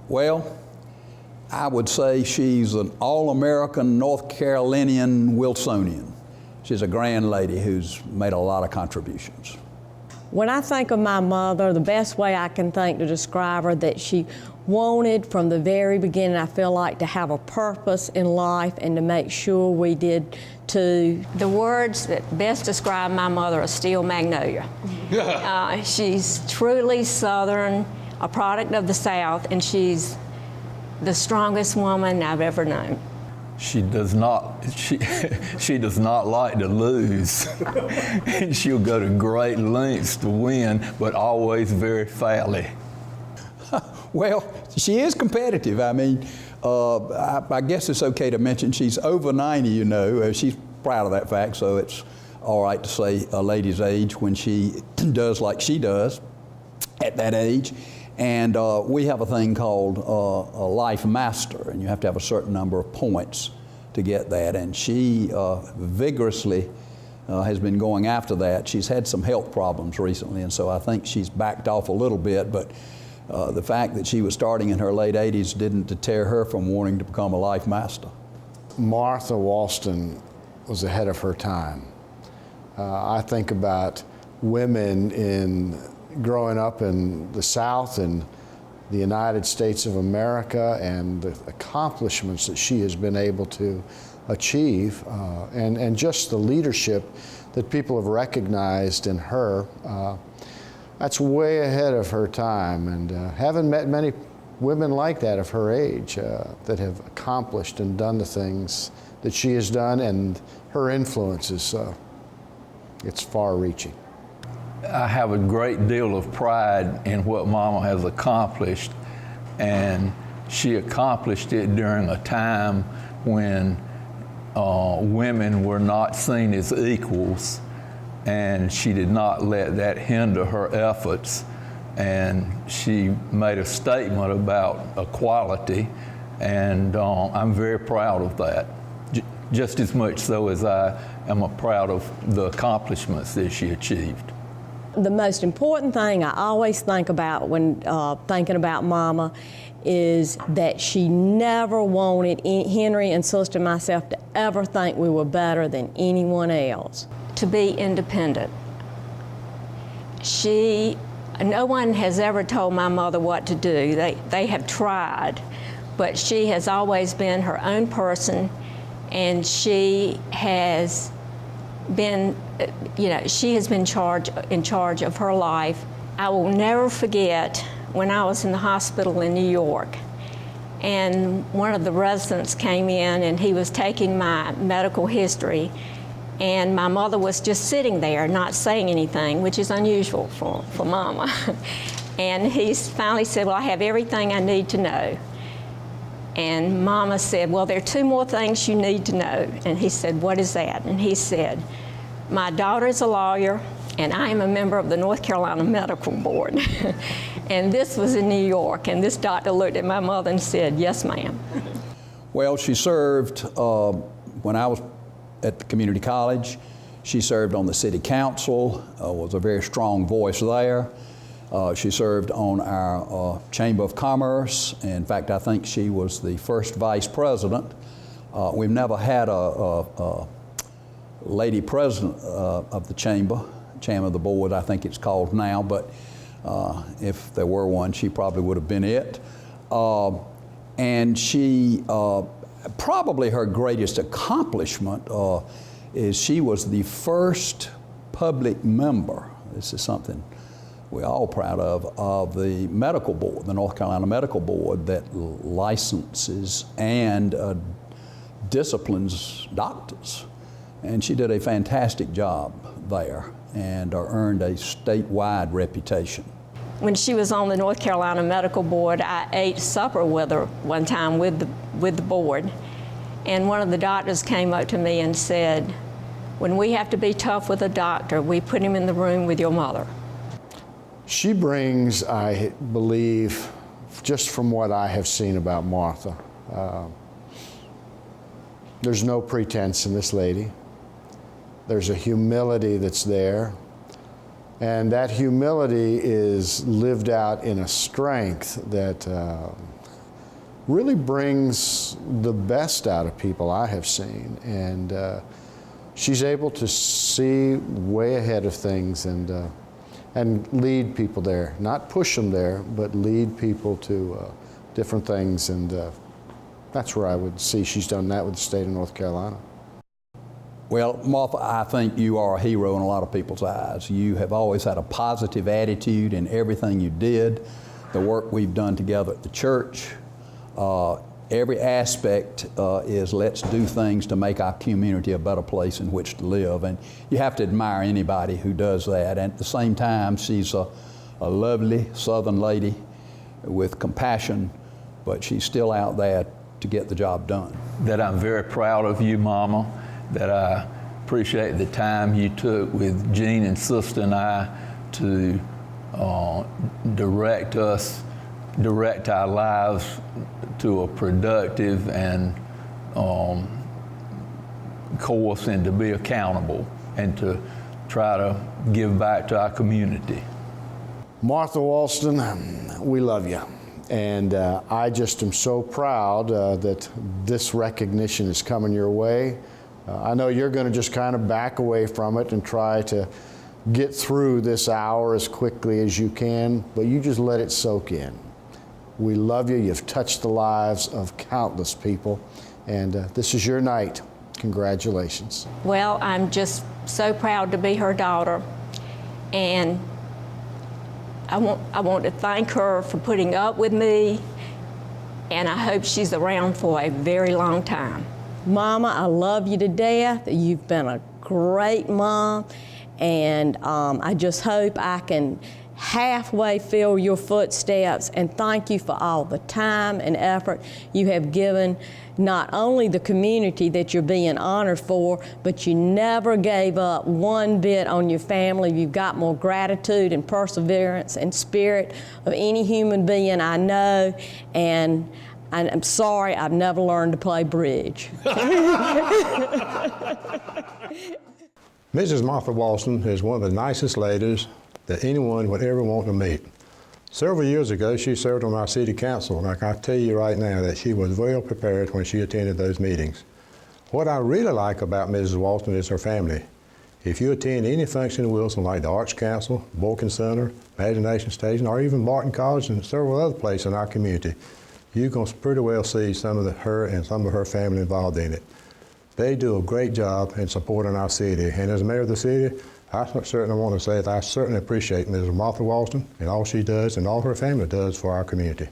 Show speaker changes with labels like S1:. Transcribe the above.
S1: Well, I would say she's an all-American North Carolinian Wilsonian. She's a grand lady who's made a lot of contributions.
S2: When I think of my mother, the best way I can think to describe her, that she wanted from the very beginning, I feel like, to have a purpose in life and to make sure we did too.
S3: The words that best describe my mother are steel magnolia. She's truly Southern, a product of the South, and she's the strongest woman I've ever known.
S4: She does not like to lose. And she'll go to great lengths to win, but always very fairly.
S1: Well, she is competitive. I mean, I guess it's okay to mention she's over 90, you know. She's proud of that fact, so it's all right to say a lady's age when she does like she does at that age. And we have a thing called a Life Master, and you have to have a certain number of points to get that. And she vigorously has been going after that. She's had some health problems recently, and so I think she's backed off a little bit, but the fact that she was starting in her late 80s didn't deter her from wanting to become a Life Master.
S5: Martha Wollston was ahead of her time. I think about women growing up in the South and the United States of America and the accomplishments that she has been able to achieve and just the leadership that people have recognized in her. That's way ahead of her time, and haven't met many women like that of her age that have accomplished and done the things that she has done, and her influence is it's far-reaching.
S4: I have a great deal of pride in what Mama has accomplished, and she accomplished it during a time when women were not seen as equals, and she did not let that hinder her efforts. And she made a statement about equality, and I'm very proud of that, just as much so as I am proud of the accomplishments that she achieved.
S2: The most important thing I always think about when thinking about Mama is that she never wanted Henry and Sister and myself to ever think we were better than anyone else.
S3: To be independent. No one has ever told my mother what to do. They have tried, but she has always been her own person, and she has been, she has been in charge of her life. I will never forget when I was in the hospital in New York, and one of the residents came in and he was taking my medical history, and my mother was just sitting there not saying anything, which is unusual for Mama. And he finally said, well, I have everything I need to know. And Mama said, well, there are two more things you need to know. And he said, what is that? And he said, my daughter is a lawyer, and I am a member of the North Carolina Medical Board. And this was in New York, and this doctor looked at my mother and said, yes, ma'am.
S1: Well, she served when I was at the community college. She served on the city council, was a very strong voice there. She served on our Chamber of Commerce. In fact, I think she was the first vice president. We've never had a lady president of the chamber, chairman of the board, I think it's called now, but if there were one, she probably would have been it. And she, probably her greatest accomplishment is she was the first public member, this is something we're all proud of the medical board, the North Carolina Medical Board, that licenses and disciplines doctors. And she did a fantastic job there and earned a statewide reputation.
S3: When she was on the North Carolina Medical Board, I ate supper with her one time with the board. And one of the doctors came up to me and said, when we have to be tough with a doctor, we put him in the room with your mother.
S5: She brings, I believe, just from what I have seen about Martha, there's no pretense in this lady. There's a humility that's there. And that humility is lived out in a strength that really brings the best out of people I have seen. And she's able to see way ahead of things and lead people there. Not push them there, but lead people to different things. And that's where I would see she's done that with the state of North Carolina.
S1: Well, Martha, I think you are a hero in a lot of people's eyes. You have always had a positive attitude in everything you did, the work we've done together at the church. Every aspect is let's do things to make our community a better place in which to live. And you have to admire anybody who does that. And at the same time, she's a lovely Southern lady with compassion, but she's still out there to get the job done.
S4: That I'm very proud of you, Mama, that I appreciate the time you took with Jean and Sister and I to direct our lives to a productive and course, and to be accountable and to try to give back to our community.
S5: Martha Walston, we love you. And I just am so proud that this recognition is coming your way. I know you're going to just kind of back away from it and try to get through this hour as quickly as you can, but you just let it soak in. We love you. You've touched the lives of countless people, and this is your night. Congratulations.
S3: Well, I'm just so proud to be her daughter, and I want to thank her for putting up with me, and I hope she's around for a very long time.
S2: Mama, I love you to death. You've been a great mom, and I just hope I can halfway fill your footsteps, and thank you for all the time and effort you have given not only the community that you're being honored for, but you never gave up one bit on your family. You've got more gratitude and perseverance and spirit of any human being I know, and I'm sorry I've never learned to play bridge.
S6: Mrs. Martha Walston is one of the nicest ladies that anyone would ever want to meet. Several years ago, she served on our city council, and I can tell you right now that she was well prepared when she attended those meetings. What I really like about Mrs. Walston is her family. If you attend any function in Wilson, like the Arts Council, Boykin Center, Imagination Station, or even Martin College and several other places in our community, you can pretty well see some of her and some of her family involved in it. They do a great job in supporting our city, and as mayor of the city, I certainly want to say that I certainly appreciate Mrs. Martha Walston and all she does and all her family does for our community.